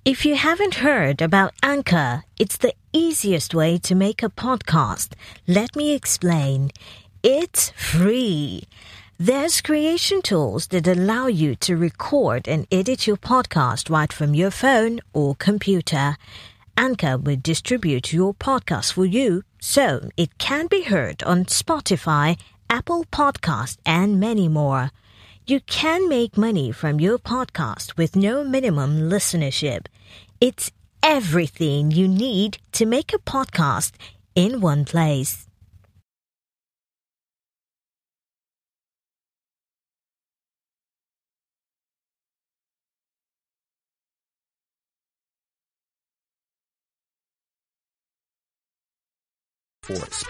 If you haven't heard about Anchor, it's the easiest way to make a podcast. Let me explain. It's free. There's creation tools that allow you to record and edit your podcast right from your phone or computer. Anchor will distribute your podcast for you, so it can be heard on Spotify, Apple Podcasts, and many more. You can make money from your podcast with no minimum listenership. It's everything you need to make a podcast in one place.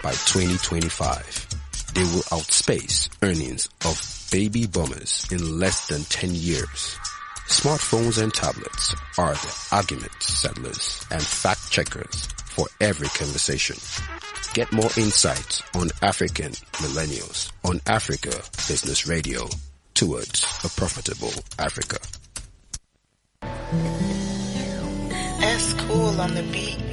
By 2025, they will outspace earnings of baby boomers in less than 10 years. Smartphones and tablets are the argument settlers and fact checkers for every conversation. Get more insights on African millennials on Africa Business Radio, towards a profitable Africa. That's cool on the beat.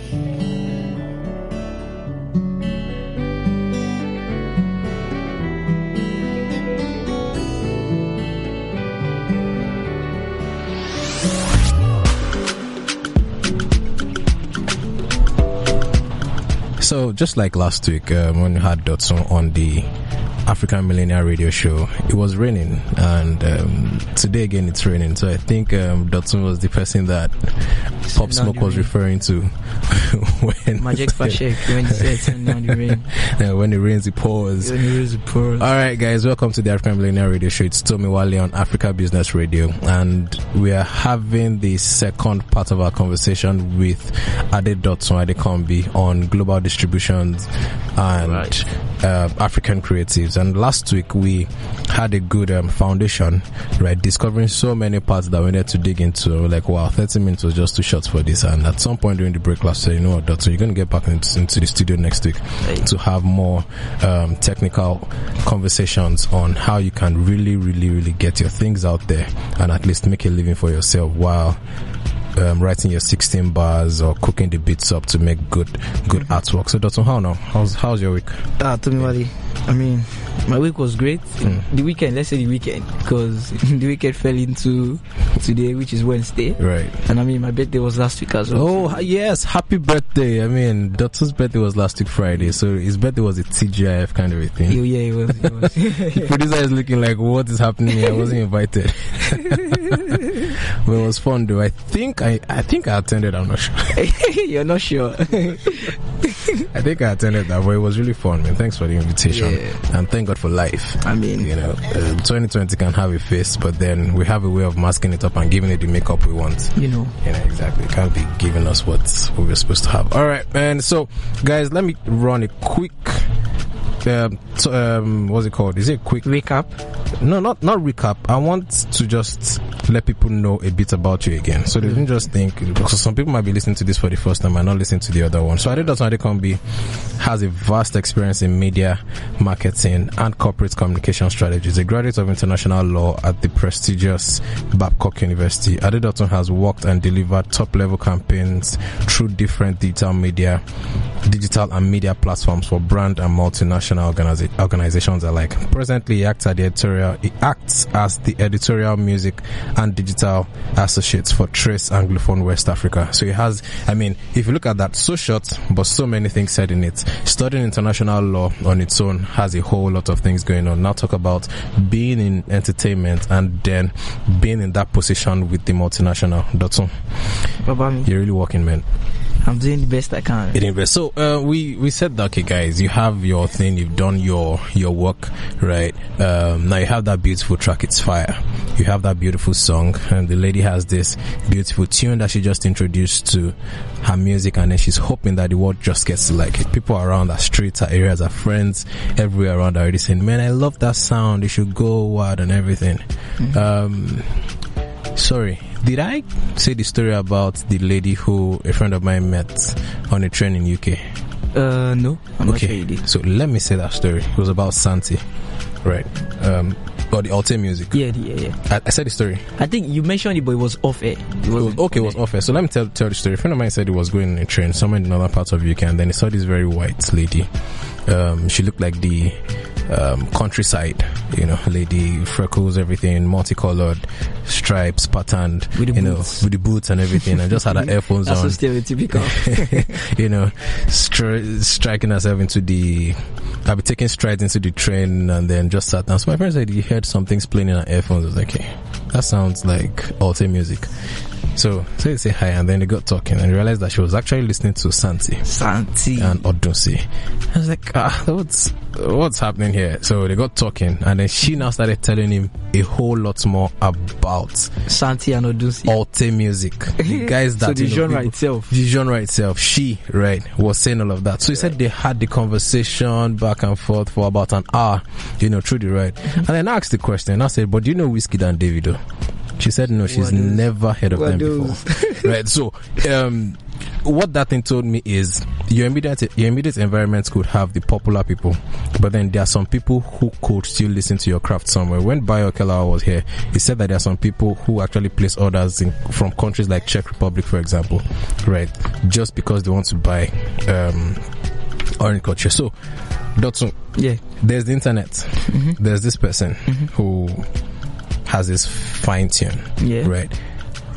So just like last week, when we had Adedotun on the African Millennial Radio Show, it was raining, and today again it's raining. So I think Adedotun was the person that Pop Smoke was referring to when Magic Fashek, when he said turn down the rain. When it rains it pours. When it rains it pours. Alright guys, welcome to the African Millennial Radio Show. It's Tommy Wale on Africa Business Radio, and we are having the second part of our conversation with Adedotun Adekanmbi on global distributions and African creatives. And last week we had a good foundation, right, discovering so many parts that we needed to dig into. Like, wow, 30 minutes was just too short for this. And at some point during the break last year, you know what, Doctor, you're going to get back into the studio next week to have more technical conversations on how you can really get your things out there and at least make a living for yourself while writing your 16 bars or cooking the beats up to make good artwork. So Dr. how now? How's your week? Tommy Wale, I mean, my week was great. The weekend, let's say the weekend, because the weekend fell into today, which is Wednesday. Right. And I mean, my birthday was last week as well. Oh, yes, happy birthday. I mean, Doctor's birthday was last week Friday, so his birthday was a TGIF kind of a thing. Yeah, it was. The producer is looking like, what is happening here? I wasn't invited. But it was fun though. I think I attended, I'm not sure. You're not sure? I think I attended that, but it was really fun, man. Thanks for the invitation. Yeah. And thank God for life. I mean, 2020 can have a face, but then we have a way of masking it up and giving it the makeup we want. You know, exactly. It can't be giving us what we're supposed to have. Alright, and so, guys, let me run a quick what's it called? Is it a quick recap? No, not recap. I want to just let people know a bit about you again, so they don't just think, because some people might be listening to this for the first time and not listening to the other one. So Adedotun Adekanmbi has a vast experience in media, marketing, and corporate communication strategies. A graduate of international law at the prestigious Babcock University, Adedotun has worked and delivered top-level campaigns through different digital and media platforms for brand and multinational organizations alike. Presently, he acts as the editorial, music, and digital associates for Trace Anglophone West Africa. So he has, I mean, if you look at that, so short, but so many things said in it. Studying international law on its own has a whole lot of things going on. Now talk about being in entertainment and then being in that position with the multinational. Dotun, you're really working, man. I'm doing the best I can. So we said that, okay guys, you have your thing, you've done your work, right? Now you have that beautiful track, it's fire. You have that beautiful song, and the lady has this beautiful tune that she just introduced to her music, and then she's hoping that the world just gets to like it. People around her streets, her areas, her friends, everywhere around are already saying, man, I love that sound, you should go wild and everything. Sorry, did I say the story about the lady who a friend of mine met on a train in UK? No, I'm not sure you did. So let me say that story. It was about Santi, right? Or the Alte music? Yeah. I said the story. I think you mentioned it, but it was off air. It was off air. So let me tell the story. A friend of mine said he was going in a train somewhere in another part of UK, and then he saw this very white lady. She looked like the countryside, lady, freckles, everything, multicolored, stripes, patterned, with the boots and everything, and just had her earphones on. That's so stereotypical. Striking herself into I'll be taking strides into the train, and then just sat down. So my friend said he heard some things playing in her earphones. I was like, hey, that sounds like Alte music. So they say hi, and then they got talking, and realized that she was actually listening to Santi and Odunsi. I was like, what's happening here? So they got talking, and then she now started telling him a whole lot more about Santi and Odunsi, Alte music. The guys that so the genre itself. She was saying all of that. So he said they had the conversation back and forth for about an hour, through the ride. And then I asked the question. I said, "But do you know Wizkid and Davido?" She said no, she's never heard of them before. Right. So what that thing told me is your immediate environment could have the popular people, but then there are some people who could still listen to your craft somewhere. When Bayo Kelawa was here, he said that there are some people who actually place orders from countries like Czech Republic, for example, right, just because they want to buy orange culture. So Dotun, there's the internet. There's this person who has this fine tune, right?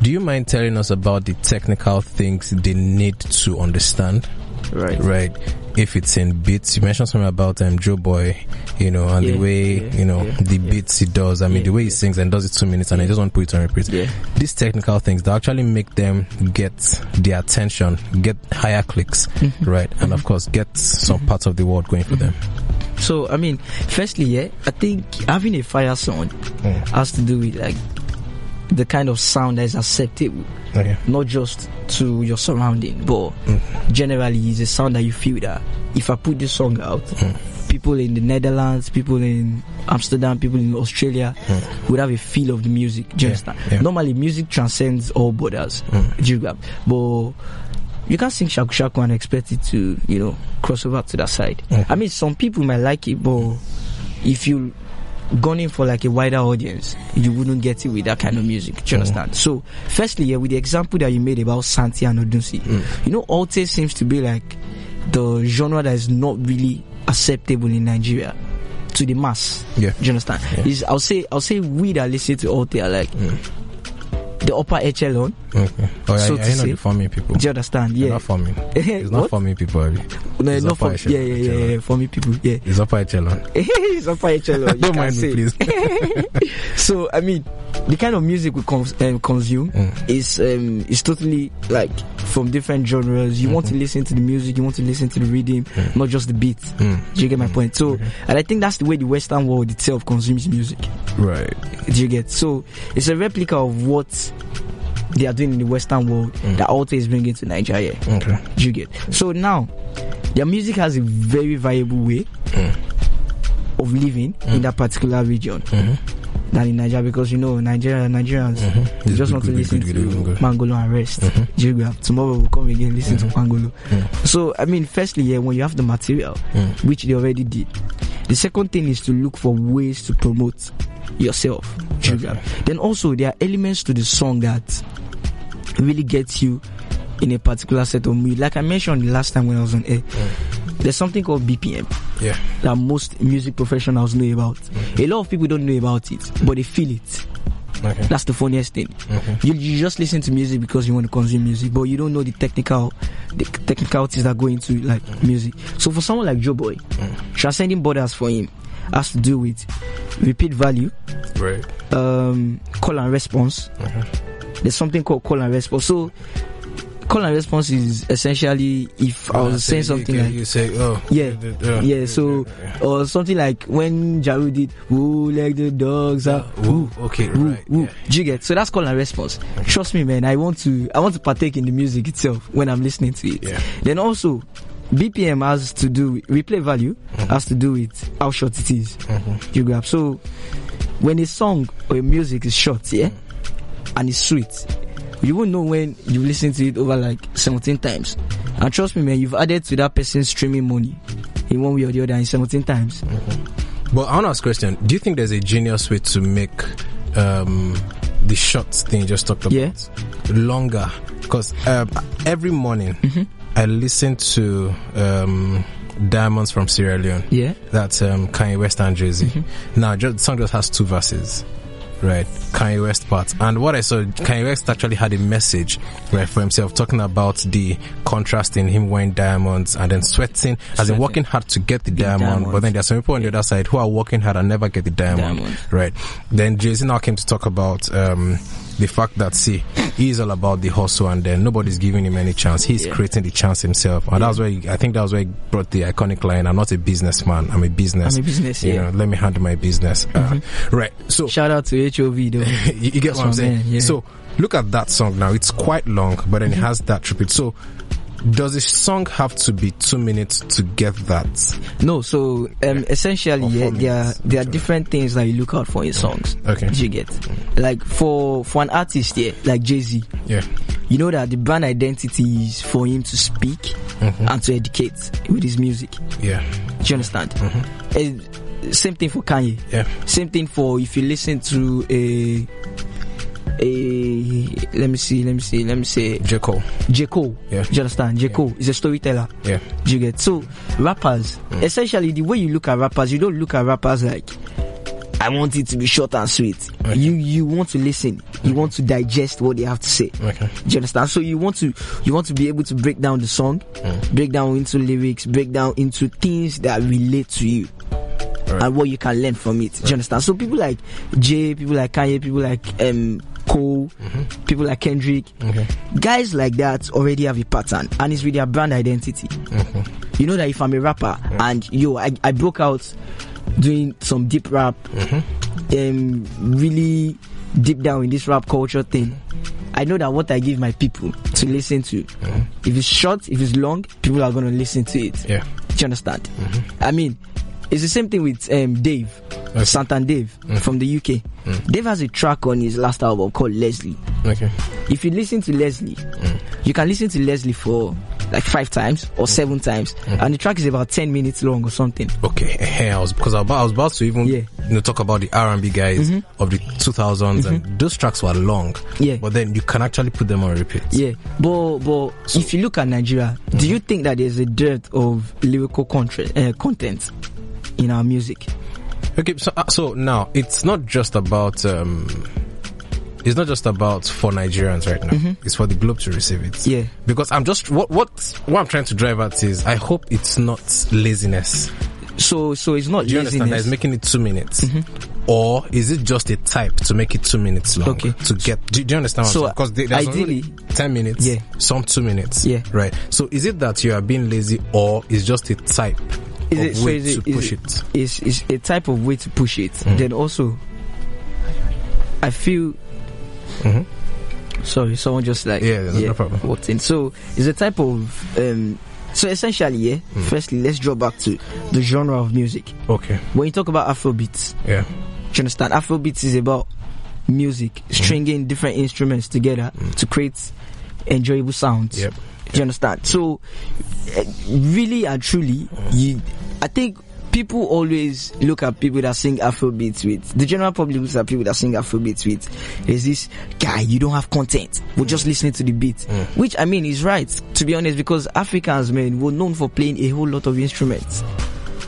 Do you mind telling us about the technical things they need to understand? Right. If it's in beats, you mentioned something about Joe Boy, and the way, the beats he does. I mean, the way he sings and does it 2 minutes, and I just want to put it on repeat. These technical things, they actually make them get their attention, get higher clicks, right? And of course, get some parts of the world going for them. So, I mean, firstly, I think having a fire sound has to do with like the kind of sound that is acceptable, not just to your surrounding, but generally it's a sound that you feel that if I put this song out, people in the Netherlands, people in Amsterdam, people in Australia would have a feel of the music. Do you understand? Normally, music transcends all borders. But you can't sing Shaku Shaku and expect it to, cross over to that side. I mean, some people might like it, but if you gone in for like a wider audience, you wouldn't get it with that kind of music. Do you understand? So, firstly, with the example that you made about Santi and Odunsi, Alte seems to be like the genre that is not really acceptable in Nigeria to the mass. Do you understand? I'll say we that listen to Alte are like the upper echelon. I know the farming people. Do you understand? They're not farming. It's not farming people. No, not for farming people. Yeah, it's upper echelon. It's upper echelon. Don't mind me, please. So I mean, the kind of music we consume is totally like from different genres. You want to listen to the music, you want to listen to the rhythm, not just the beat. Do you get my point? So, and I think that's the way the Western world itself consumes music. Right. Do you get? So it's a replica of what they are doing in the Western world that Alte is bringing to Nigeria. Do you get? So now, their music has a very viable way of living in that particular region than in Nigeria, because Nigerians they just want to listen to Mangolo and rest. Tomorrow we'll come again, listen to Mangolo. So I mean, firstly, when you have the material, which they already did, the second thing is to look for ways to promote yourself. Then also there are elements to the song that really gets you in a particular set of mood. Like I mentioned the last time when I was on air, there's something called BPM that most music professionals know about. A lot of people don't know about it, but they feel it. That's the funniest thing. You just listen to music because you want to consume music, but you don't know the technicalities that go into like music. So for someone like Joe Boy, transcending borders for him has to do with repeat value, call and response. There's something called call and response. So call and response is essentially if I was saying something like you say, or something like when Jaru did "Woo like the dogs are woo," woo. Do you get? So that's call and response. Trust me, man. I want to partake in the music itself when I'm listening to it. Then also BPM has to do with replay value, has to do with how short it is. You grab. So when a song or a music is short, and it's sweet, you won't know when you listen to it over like 17 times. And trust me, man, you've added to that person's streaming money in one way or the other in 17 times. But I want to ask a question. Do you think there's a genius way to make the short thing you just talked about longer? Because every morning I listen to Diamonds from Sierra Leone. Yeah. That's Kanye West and Jay-Z. Now, the song just has 2 verses. Right, Kanye West part. And what I saw, Kanye West actually had a message, right, for himself, talking about the contrast in him wearing diamonds and then sweating, as in working hard to get the diamond. But then there are some people on the other side who are working hard and never get the diamond. Right. Then Jay-Z now came to talk about the fact that, see, he's all about the hustle and then nobody's giving him any chance. He's creating the chance himself. And that's where I think that was where he brought the iconic line, I'm not a businessman, I'm a business. You know, let me handle my business. Right. So shout out to HOV though. you get what I'm saying? So look at that song now. It's quite long, but then it has that repeat. So does a song have to be 2 minutes to get that? No, so essentially there are different things that you look out for in songs. Okay. You get like for an artist like Jay-Z. Yeah. You know that the brand identity is for him to speak and to educate with his music. Yeah. Do you understand? Same thing for Kanye. Yeah. Same thing for if you listen to let me see J. Cole. Yeah. Do you understand? J. Cole is a storyteller. Yeah. Do you get? So rappers, essentially the way you look at rappers, you don't look at rappers like I want it to be short and sweet. Okay. You want to listen. You want to digest what they have to say. Okay. Do you understand? So you want to be able to break down the song, break down into lyrics, break down into things that relate to you. Right. And what you can learn from it. Do you understand? So people like Jay, people like Kanye, people like Cole, people like Kendrick, guys like that already have a pattern and it's with their brand identity. You know that if I'm a rapper and I broke out doing some deep rap, really deep down in this rap culture thing, I know that what I give my people to listen to, if it's short, if it's long, people are going to listen to it. Yeah. Do you understand? I mean, it's the same thing with Dave, Santan Dave from the UK. Dave has a track on his last album called Leslie. Okay. If you listen to Leslie, you can listen to Leslie for like 5 times or 7 times, and the track is about 10 minutes long or something. Okay, I was about to even talk about the R&B guys of the 2000s, and those tracks were long. Yeah. But then you can actually put them on repeat. Yeah. But so, if you look at Nigeria, do you think that there's a dearth of lyrical content in our music? Okay, so now it's not just about for Nigerians right now. It's for the globe to receive it. Yeah. Because I'm just what I'm trying to drive at is I hope it's not laziness. So it's not laziness. Do you understand that it's making it 2 minutes? Or is it just a type to make it 2 minutes long? Okay. To get do you understand what I'm saying? Because ideally 10 minutes, some 2 minutes. Yeah. Right. So is it that you are being lazy or is just a type? It's a type of way to push it. Then also, I feel. Sorry, someone just no problem. Walked in. So it's a type of. So essentially, firstly, let's draw back to the genre of music. Okay. When you talk about Afrobeats, do you understand? Afrobeats is about music, stringing different instruments together to create enjoyable sounds. Yep. Do you understand? So, really and truly, I think people always look at people that sing Afrobeats with, the general public looks at people that sing Afrobeats with, there's this guy, you don't have content, we're just listening to the beat. Which, I mean, is right, to be honest, because Africans, man, were known for playing a whole lot of instruments.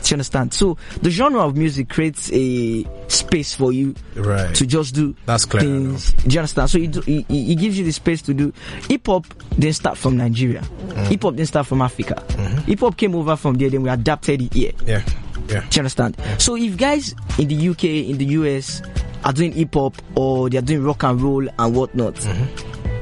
Do you understand? So the genre of music creates a space for you to just do things. Do you understand? So it gives you the space to do. Hip hop didn't start from Nigeria. Hip hop didn't start from Africa. Hip hop came over from there, then we adapted it here. Yeah. Do you understand? So if guys in the UK, in the US are doing hip hop or they're doing rock and roll and whatnot,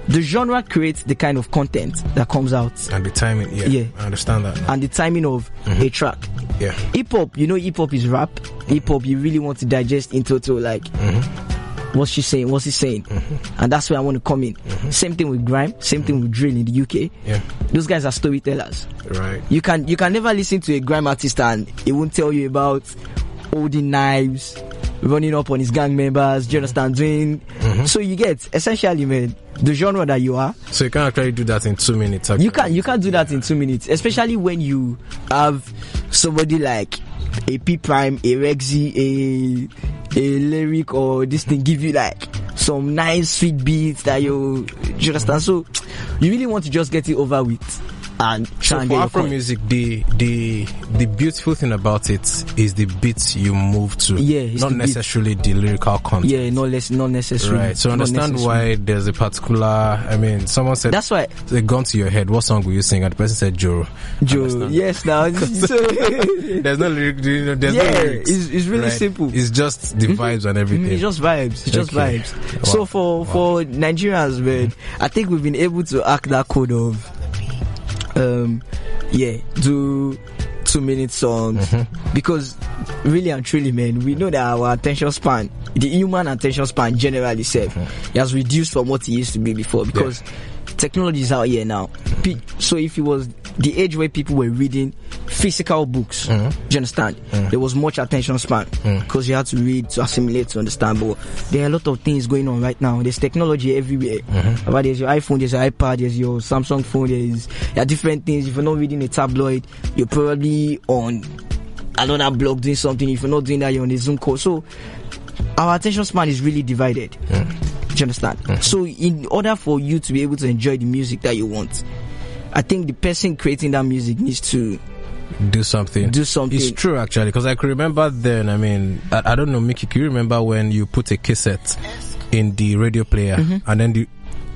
the genre creates the kind of content that comes out. And the timing, I understand that now. And the timing of a track. Yeah. Hip hop, hip hop is rap. Hip hop, you really want to digest in total, like, what's she saying, what's he saying? And that's where I want to come in. Same thing with grime, same thing with drill in the UK. Yeah. Those guys are storytellers. Right. You can never listen to a grime artist and it won't tell you about holding knives, running up on his gang members, do you understand? Doing so you get essentially, man, the genre that you are. So you can't actually do that in 2 minutes. Actually. You can't do that in 2 minutes, especially when you have somebody like a P Prime, a Rexy, a lyric or this thing give you like some nice sweet beats that you understand. So you really want to just get it over with. And so for Afro music, the beautiful thing about it is the beats you move to. Yeah, not necessarily the lyrical content. Yeah, not necessarily. Right. So understand why there's a particular. I mean, someone said that's why a gun to your head. What song will you sing? And the person said Joro. Yes. Now there's no lyric. There's no lyrics. It's really right? simple. It's just the vibes and everything. It's just vibes. It's just vibes. Wow. So for Nigerians, man, I think we've been able to act that code of. Do 2-minute songs because really and truly, man, we know that our attention span, the human attention span generally it has reduced from what it used to be before because technology is out here now. So if it was the age where people were reading physical books, do you understand? There was much attention span because you had to read to assimilate to understand. But there are a lot of things going on right now. There's technology everywhere. There's your iPhone, there's your iPad, there's your Samsung phone, there are different things. If you're not reading a tabloid, you're probably on another blog doing something. If you're not doing that, you're on a Zoom call. So our attention span is really divided. Do you understand? So in order for you to be able to enjoy the music that you want, I think the person creating that music needs to do something. It's true, actually, because I could remember then. I mean, I don't know, Mickey, can you remember when you put a cassette in the radio player and then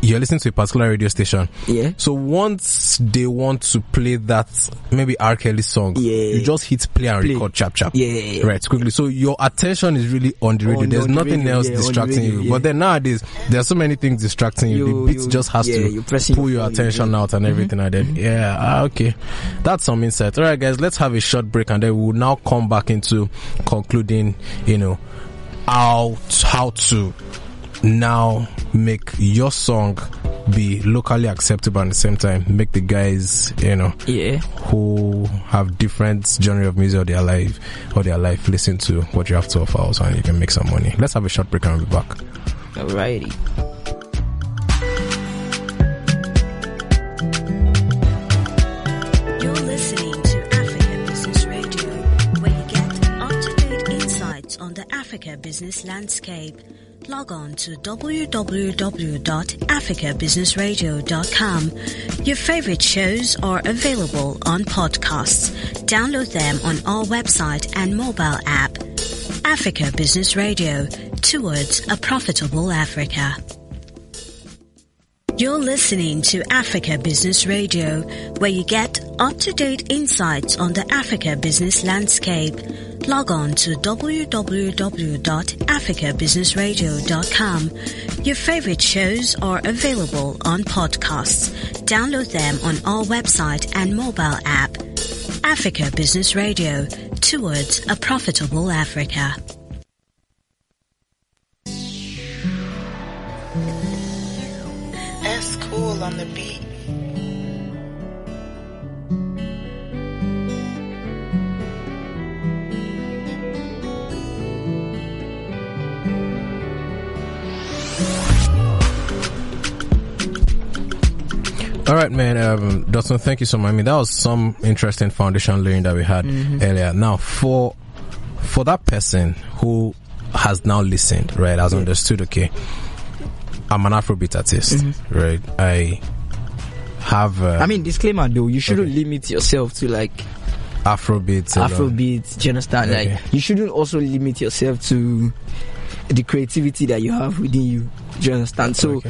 you're listening to a particular radio station? Yeah. So once they want to play that maybe R. Kelly song, you just hit play and record chap. Yeah. Right, quickly. So your attention is really on the radio. There's nothing else distracting you. But then nowadays, there are so many things distracting you. The beat just has to pull your attention out and everything like that. Okay. That's some insight. Alright, guys, let's have a short break and then we'll now come back into concluding, how to now make your song be locally acceptable and at the same time make the guys who have different genre of music or their life listen to what you have to offer also, and you can make some money. Let's have a short break and we'll be back. Alrighty. You're listening to Africa Business Radio, where you get up-to-date insights on the Africa business landscape. Log on to www.africabusinessradio.com. Your favorite shows are available on podcasts. Download them on our website and mobile app. Africa Business Radio, towards a profitable Africa. You're listening to Africa Business Radio, where you get up-to-date insights on the Africa business landscape. Log on to www.africabusinessradio.com. Your favorite shows are available on podcasts. Download them on our website and mobile app. Africa Business Radio, towards a profitable Africa. That's cool on the beat. All right, man. Dotun, thank you so much. I mean, that was some interesting foundation laying that we had earlier. Now, for that person who has now listened, right, has understood, okay, I'm an Afrobeat artist, right? I have... I mean, disclaimer though, you shouldn't limit yourself to like... Afrobeat, do you understand? Like, you shouldn't also limit yourself to the creativity that you have within you. Do you understand? So,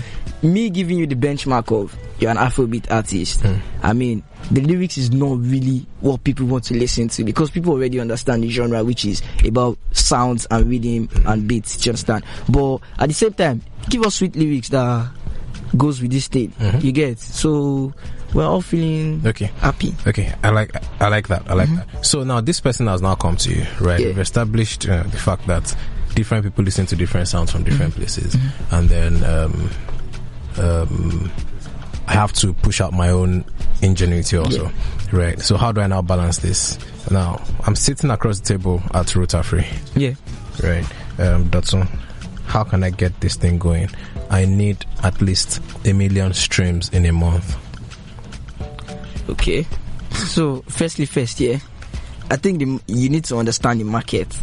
me giving you the benchmark of you're an Afrobeat artist, I mean, the lyrics is not really what people want to listen to because people already understand the genre, which is about sounds and rhythm and beats. Do you understand? But at the same time, give us sweet lyrics that goes with this state. You get? So we're all feeling happy. Okay, I like that. I like that. So now this person has now come to you, right? We've established the fact that different people listen to different sounds from different places, and then I have to push out my own ingenuity also, right? So how do I now balance this? Now I'm sitting across the table at Rotafree, right? Dotun, how can I get this thing going? I need at least 1 million streams in a month. Okay, so first, I think you need to understand the market. Do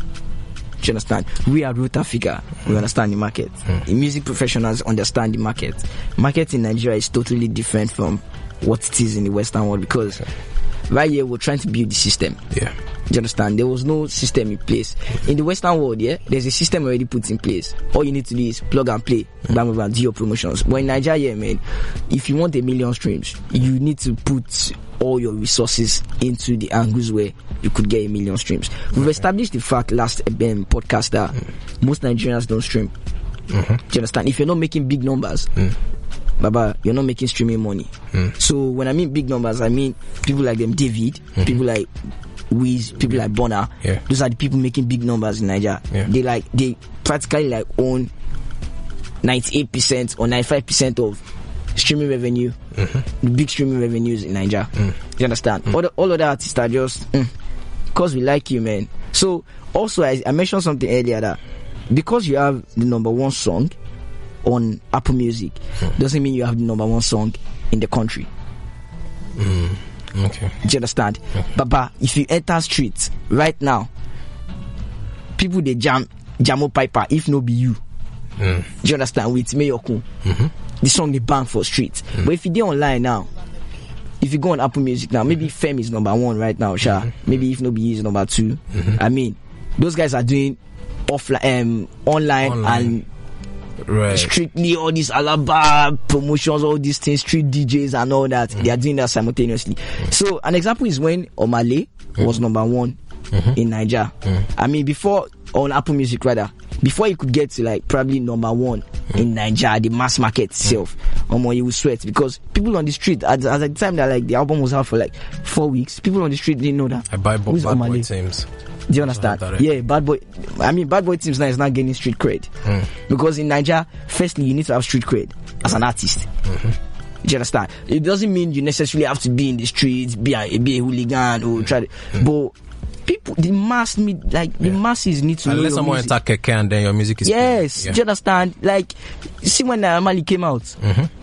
you understand? We are Root Africa. We understand the market. The music professionals understand the market. Market in Nigeria is totally different from what it is in the Western world, because right here we're trying to build the system. Yeah. Do you understand? There was no system in place. In the Western world, there's a system already put in place. All you need to do is plug and play, bam, bam, do your promotions. But in Nigeria, man, if you want 1 million streams, you need to put all your resources into the angles where you could get 1 million streams. We've established the fact last podcast that most Nigerians don't stream. Do you understand? If you're not making big numbers, Baba, you're not making streaming money. So when I mean big numbers, I mean people like them David, people like Wiz, people like Bonner. Those are the people making big numbers in Nigeria. They practically own 98% or 95% of streaming revenue, the big streaming revenues in Nigeria. You understand? All other artists are just because we like you, man. So also I mentioned something earlier that because you have the number 1 song on Apple Music doesn't mean you have the number 1 song in the country. Okay. Do you understand? Baba, if you enter streets right now, people they jamo piper if no be you. Do you understand? With Mayokun. The song they bang for streets. But if you do online now, if you go on Apple Music now, maybe Fem is number 1 right now, maybe if no be is number 2. I mean, those guys are doing offline, online and strictly all these Alaba promotions, all these things, street DJs and all that. They are doing that simultaneously. So an example is when Omale was number 1 in Nigeria. I mean, before on Apple Music rather, before you could get to probably number 1 in Nigeria, the mass market itself, you will sweat, because people on the street at the time that the album was out for 4 weeks, people on the street didn't know that. I buy Bad Boy Teams. Do you understand? Yeah, Bad Boy. I mean, Bad Boy Teams now is not gaining street cred. Because in Nigeria, firstly, you need to have street cred as an artist. Do you understand? It doesn't mean you necessarily have to be in the streets, be a hooligan or try to. But people, the masses need to know. Unless someone attack Keke and then your music is. Yes, do you understand? See when Mali came out,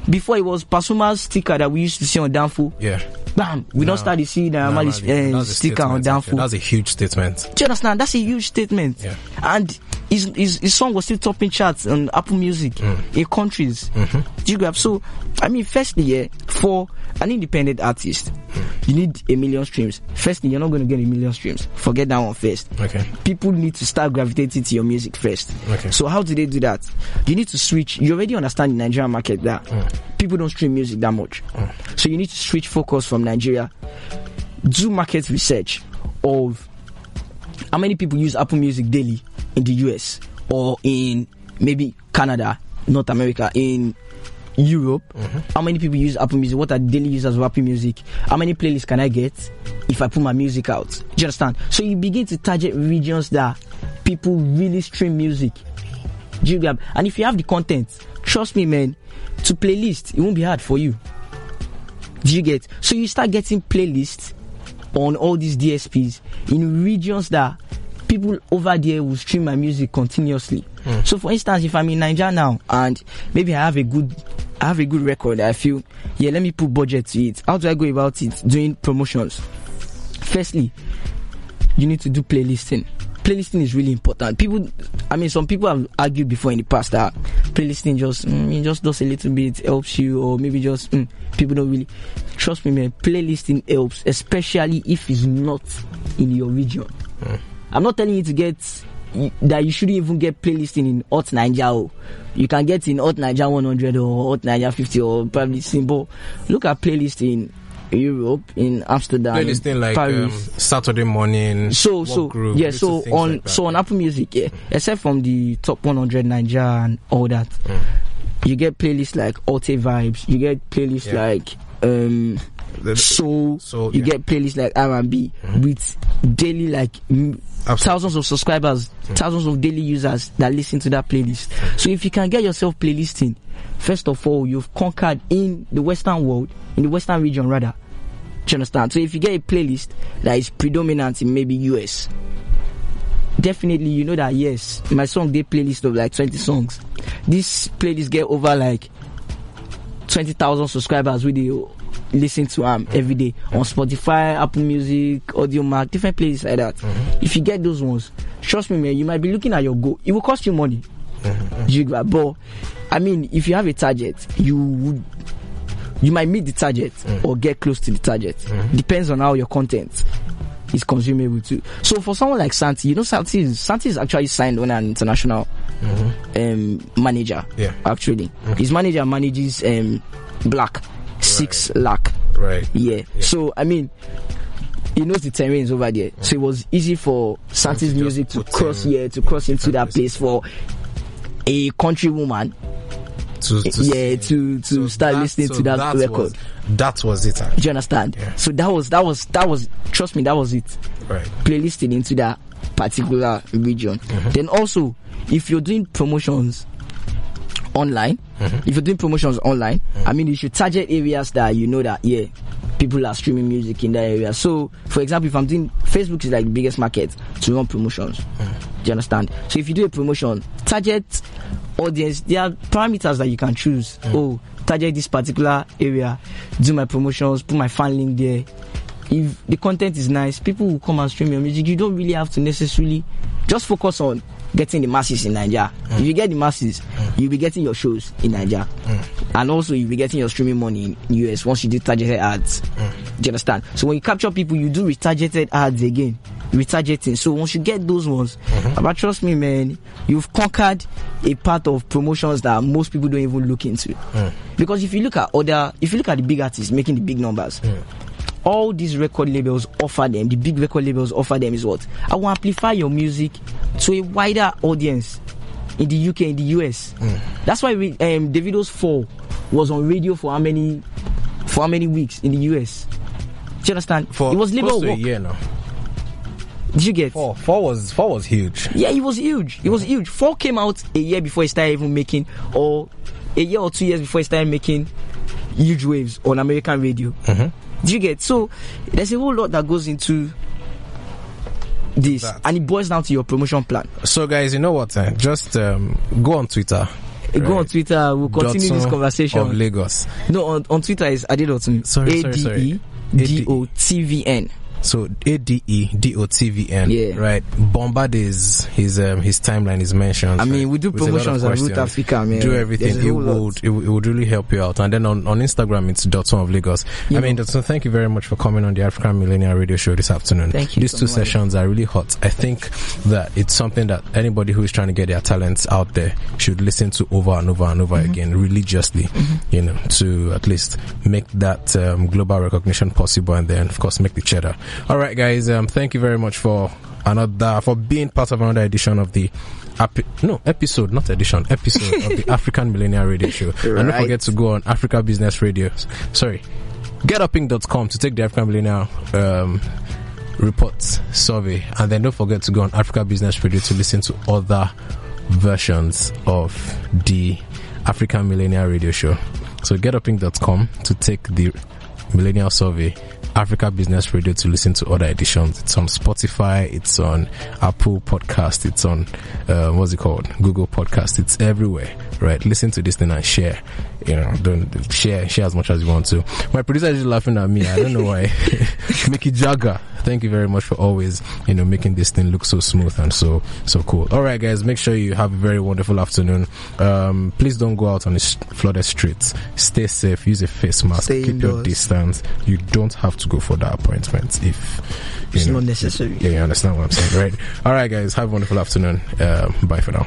before it was Pasuma's sticker that we used to see on Danfo. Yeah. Bam! We don't start to see the Mali's sticker on Danfo. That's a huge statement. Do you understand? That's a huge statement. Yeah. And his song was still topping charts on Apple Music in countries. Do you grab? So, I mean, firstly, for an independent artist, you need 1 million streams. Firstly, you're not going to get 1 million streams. Forget that one first. Okay. People need to start gravitating to your music first. Okay. So how do they do that? You need to switch. You already understand the Nigerian market that people don't stream music that much. So you need to switch focus from Nigeria. Do market research of how many people use Apple Music daily in the US or in maybe Canada, North America, in Europe. How many people use Apple Music? What are daily users of Apple Music? How many playlists can I get if I put my music out? Do you understand? So you begin to target regions that people really stream music. Do you grab? And if you have the content, trust me, man, to playlist, it won't be hard for you. Do you get? So you start getting playlists on all these DSPs in regions that people over there will stream my music continuously. So for instance, if I'm in Nigeria now and maybe I have a good record, I feel, let me put budget to it. How do I go about it? Doing promotions. Firstly, you need to do playlisting. Playlisting is really important. Some people have argued before in the past that playlisting just does a little bit, helps you, or maybe just people don't really. Trust me, man, playlisting helps, especially if it's not in your region. I'm not telling you to get that you shouldn't even get playlisting in Hot Nigeria. You can get in Hot Nigeria 100 or Hot Nigeria 50 or probably simple. Look at playlisting in Europe, in Amsterdam, playlisting like Paris. Saturday morning. So on Apple Music, except from the top 100 Nigeria and all that, you get playlists like Alte Vibes. You get playlists like soul. You get playlists like R&B with daily thousands of subscribers, thousands of daily users that listen to that playlist. So if you can get yourself playlisting, first of all, you've conquered in the Western world, in the Western region rather. Do you understand? So if you get a playlist that is predominant in maybe US, definitely you know that yes, my song they playlist of 20 songs. This playlist get over 20,000 subscribers with the listen to every day on Spotify, Apple Music, Audiomack, different places like that. If you get those ones, trust me, man, you might be looking at your goal. It will cost you money. But I mean, if you have a target, you might meet the target or get close to the target. Depends on how your content is consumable too. So for someone like Santi, Santi is actually signed on an international manager. Actually, his manager manages Black 6 lakh. Right. Yeah. So I mean, he knows the terrains over there, so it was easy for Santi's music to cross into that place for a country woman to start listening to that record. That was it. Do you understand? Yeah. So that was trust me, that was it. Right. Playlisting into that particular region. Then also, if you're doing promotions online, I mean, you should target areas that you know that people are streaming music in that area. So, for example, if I'm doing, Facebook is like the biggest market to run promotions. Do you understand? So if you do a promotion, target audience, there are parameters that you can choose. Target this particular area, do my promotions, put my fan link there. If the content is nice, people will come and stream your music. You don't really have to necessarily just focus on getting the masses in Nigeria. If you get the masses, you'll be getting your shows in Nigeria. And also you'll be getting your streaming money in US once you do targeted ads. Do you understand? So when you capture people, you do retargeted ads again. Retargeting. So once you get those ones, but trust me, man, you've conquered a part of promotions that most people don't even look into. Because if you look at the big artists making the big numbers, all these record labels offer them, the big record labels offer them is what? I will amplify your music to a wider audience in the UK, in the US. That's why Davido's Fall was on radio for how many weeks in the US? Do you understand? For it was label work. A year now. Did you get? Fall was huge. Yeah, it was huge. It was huge. Fall came out a year before he started even making, or a year or 2 years before he started making huge waves on American radio. Do you get? So there's a whole lot that goes into this, and it boils down to your promotion plan. So guys, you know what? Just go on Twitter. Go on Twitter. We'll continue this conversation. Of Lagos. No, on Twitter is Adedotun. Sorry. ADEDOTVN. So ADEDOTVN. Yeah. Right. Bombard is his timeline is mentioned. I mean, we do promotions on Root Africa, man. Do everything. It would really help you out. And then on Instagram, it's Dotun of Lagos. I mean, Dotun, thank you very much for coming on the African Millennial Radio Show this afternoon. Thank you. These two sessions are really hot. I think that it's something that anybody who is trying to get their talents out there should listen to over and over and over again, religiously, to at least make that global recognition possible, and then, of course, make the cheddar. All right, guys. Thank you very much for being part of another edition of the episode of the African Millennial Radio Show. Right. And don't forget to go on Africa Business Radio. Getupping.com to take the African Millennial reports survey, and then don't forget to go on Africa Business Radio to listen to other versions of the African Millennial Radio Show. So getupping.com to take the Millennial Survey, Africa Business Radio to listen to other editions. It's on Spotify, it's on Apple Podcast, it's on Google Podcast. It's everywhere, right? Listen to this thing and share. Don't share as much as you want to. My producer is laughing at me. I don't know why. Mickey Jagger, thank you very much for always, making this thing look so smooth and so cool. All right, guys, make sure you have a very wonderful afternoon. Please don't go out on the flooded streets. Stay safe. Use a face mask. Keep your distance. You don't have to go for that appointment if it's not necessary. Yeah, you understand what I'm saying, right? All right, guys, have a wonderful afternoon. Bye for now.